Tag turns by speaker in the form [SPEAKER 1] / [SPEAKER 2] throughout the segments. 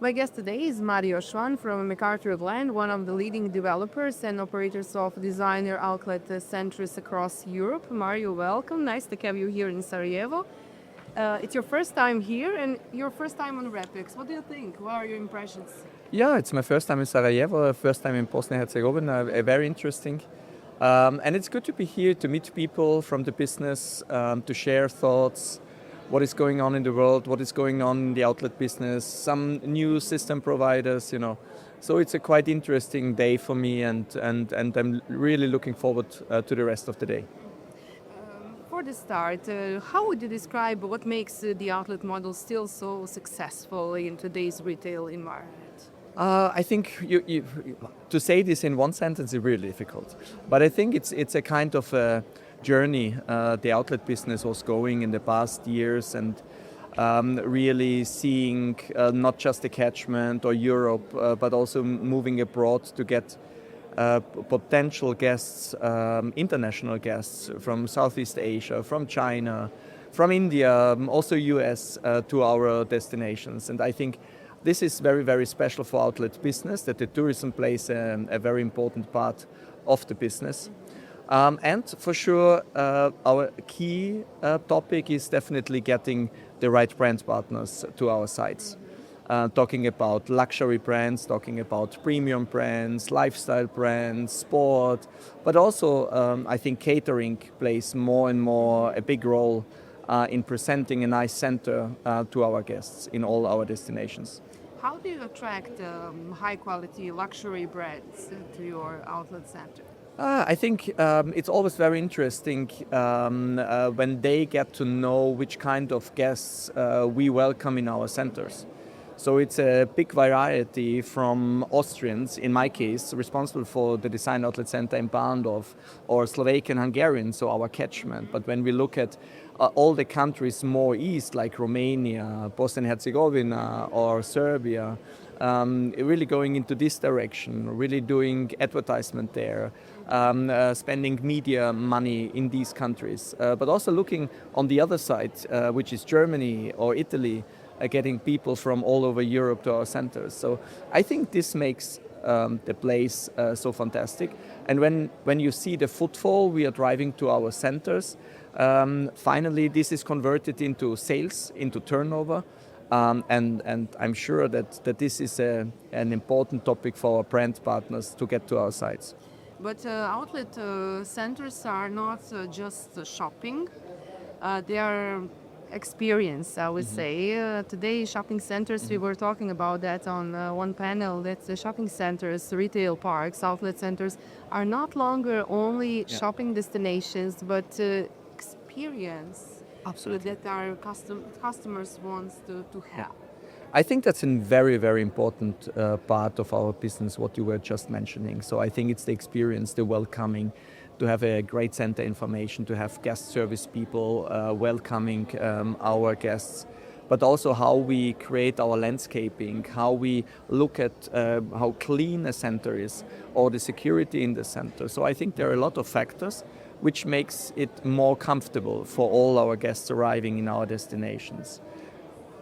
[SPEAKER 1] My guest today is Mario Schwan from McArthur, Glen, one of the leading developers and operators of designer outlet centers across Europe. Mario, welcome. Nice to have you here in Sarajevo. It's your first time here and your first time on Repex. What do you think? What are your impressions?
[SPEAKER 2] Yeah, it's my first time in Sarajevo, first time in Bosnia and Herzegovina, very interesting. And it's good to be here to meet people from the business, to share thoughts, what is going on in the world, what is going on in the outlet business, some new system providers. So it's a quite interesting day for me, and I'm really looking forward to the rest of the day.
[SPEAKER 1] For the start, how would you describe what makes the outlet model still so successful in today's retail environment?
[SPEAKER 2] I think to say this in one sentence is really difficult, but I think it's a kind of a journey the outlet business was going in the past years, and really seeing not just the catchment or Europe, but also moving abroad to get potential guests, international guests from Southeast Asia, from China, from India, also US, to our destinations. And I think this is very, very special for outlet business, that the tourism plays a very important part of the business. And for sure, our key topic is definitely getting the right brand partners to our sites. Talking about luxury brands, talking about premium brands, lifestyle brands, sport, but also I think catering plays more and more a big role in presenting a nice center to our guests in all our destinations.
[SPEAKER 1] How do you attract high quality luxury brands to your outlet center?
[SPEAKER 2] I think it's always very interesting when they get to know which kind of guests we welcome in our centers. So it's a big variety from Austrians, in my case, responsible for the design outlet center in Barndorf, or Slovakian Hungarian, so our catchment. But when we look at all the countries more east, like Romania, Bosnia and Herzegovina, or Serbia, really going into this direction, really doing advertisement there, spending media money in these countries, but also looking on the other side, which is Germany or Italy, getting people from all over Europe to our centers. So I think this makes the place so fantastic. And when you see the footfall we are driving to our centers, finally this is converted into sales, into turnover. And I'm sure that this is an important topic for our brand partners to get to our sites.
[SPEAKER 1] But outlet centers are not just shopping, they are experience, I would say. Today, shopping centers, we were talking about that on one panel, that the shopping centers, retail parks, outlet centers are not longer only shopping destinations, but experience that our customers want to have.
[SPEAKER 2] I think that's a very, very important part of our business, what you were just mentioning. So I think it's the experience, the welcoming, to have a great center information, to have guest service people welcoming our guests, but also how we create our landscaping, how we look at how clean a center is, or the security in the center. So I think there are a lot of factors which makes it more comfortable for all our guests arriving in our destinations.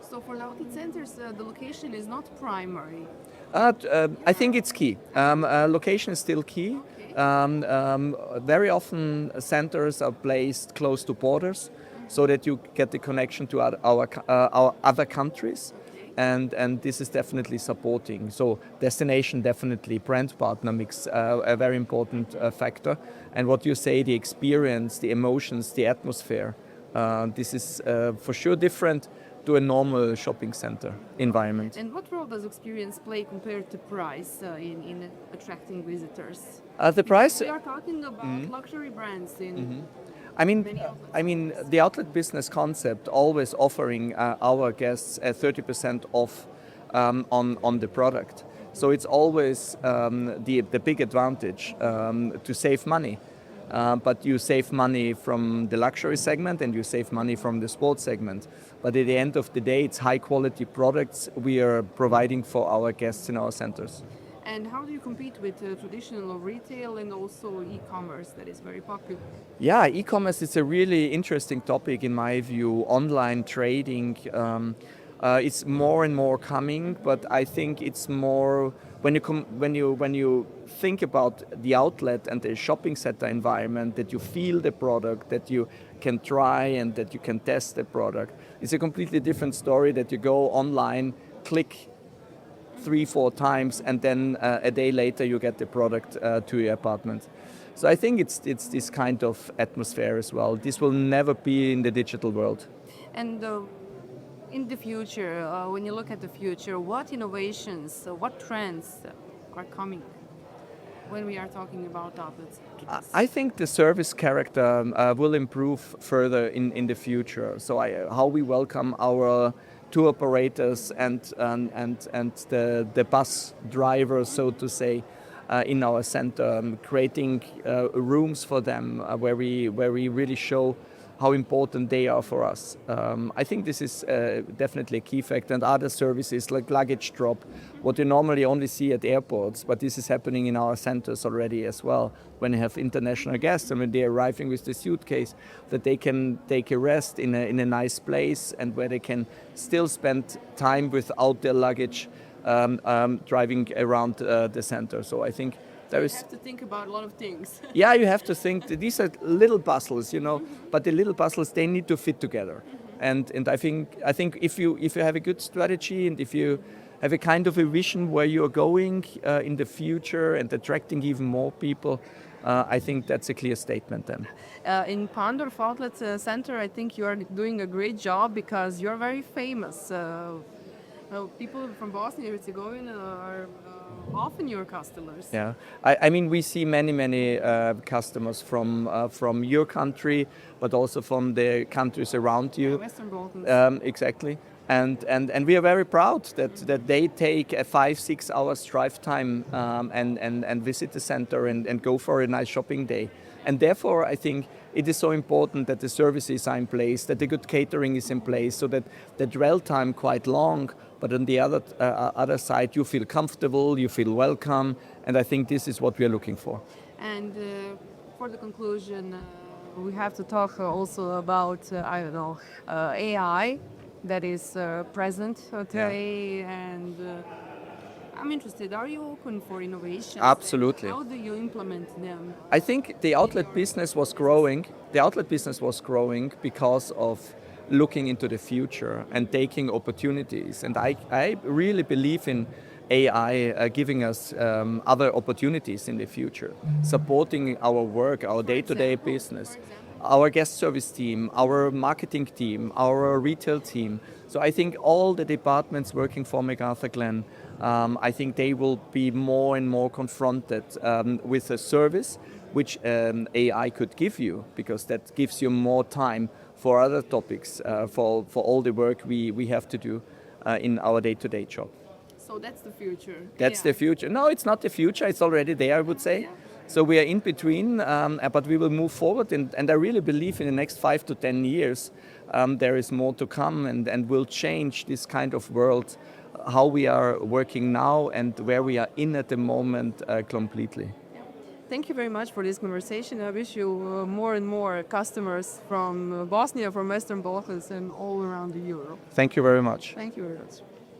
[SPEAKER 1] So for outlet centers, the location is not primary.
[SPEAKER 2] I think it's key. Location is still key. Very often centers are placed close to borders, so that you get the connection to our other countries, and this is definitely supporting. So destination, definitely brand partner mix, a very important factor. And what you say, the experience, the emotions, the atmosphere, this is for sure different to a normal shopping center environment.
[SPEAKER 1] And what role does experience play compared to price in attracting visitors?
[SPEAKER 2] The price.
[SPEAKER 1] We are talking about luxury brands in.
[SPEAKER 2] I mean, the outlet business concept always offering our guests a 30% off on the product. So it's always the big advantage to save money. But you save money from the luxury segment and you save money from the sports segment. But at the end of the day, it's high quality products we are providing for our guests in our centers.
[SPEAKER 1] And how do you compete with traditional retail and also e-commerce that is very popular?
[SPEAKER 2] Yeah, e-commerce is a really interesting topic in my view. Online trading. It's more and more coming, but I think it's more when you think about the outlet and the shopping center environment, that you feel the product, that you can try and that you can test the product. It's a completely different story that you go online, click 3-4 times, and then a day later you get the product to your apartment. So I think it's this kind of atmosphere as well. This will never be in the digital world.
[SPEAKER 1] And in the future, when you look at the future, what innovations, what trends are coming when we are talking about outlets?
[SPEAKER 2] I think the service character will improve further in the future. So how we welcome our tour operators and the bus drivers, so to say, in our center, creating rooms for them where we really show how important they are for us. I think this is definitely a key factor. And other services like luggage drop, what you normally only see at airports, but this is happening in our centers already as well. When you have international guests and when they're arriving with the suitcase, that they can take a rest in a nice place and where they can still spend time without their luggage driving around the center. So I think there is.
[SPEAKER 1] You have to think about a lot of things.
[SPEAKER 2] Yeah, you have to think that these are little puzzles, but the little puzzles, they need to fit together. And I think if you have a good strategy and if you have a kind of a vision where you're going in the future and attracting even more people, I think that's a clear statement then.
[SPEAKER 1] In Pandorf Outlet Center, I think you are doing a great job because you're very famous. People from Bosnia and Herzegovina are often your customers.
[SPEAKER 2] Yeah, I mean, we see many customers from your country, but also from the countries around you.
[SPEAKER 1] Western Balkans.
[SPEAKER 2] Exactly. And we are very proud that they take a 5-6 hours drive time and visit the center and go for a nice shopping day. And therefore, I think it is so important that the services are in place, that the good catering is in place, so that the dwell time quite long, but on the other side, you feel comfortable, you feel welcome, and I think this is what we are looking for.
[SPEAKER 1] And for the conclusion, we have to talk also about, AI that is present today, and I'm interested. Are you open for innovations?
[SPEAKER 2] Absolutely.
[SPEAKER 1] How do you implement them?
[SPEAKER 2] I think the outlet business was growing. The outlet business was growing because of looking into the future and taking opportunities. And I really believe in AI giving us other opportunities in the future, supporting our work, our day-to-day business, our guest service team, our marketing team, our retail team. So I think all the departments working for McArthur Glen, I think they will be more and more confronted with a service which AI could give you, because that gives you more time for other topics, for all the work we have to do in our day-to-day job.
[SPEAKER 1] So that's the future.
[SPEAKER 2] That's the future. No, it's not the future. It's already there, I would say.
[SPEAKER 1] Yeah.
[SPEAKER 2] So we are in between, but we will move forward. And I really believe in the next 5 to 10 years, there is more to come and will change this kind of world, how we are working now and where we are in at the moment completely.
[SPEAKER 1] Thank you very much for this conversation. I wish you more and more customers from Bosnia, from Western Balkans, and all around Europe.
[SPEAKER 2] Thank you very much.
[SPEAKER 1] Thank you very much.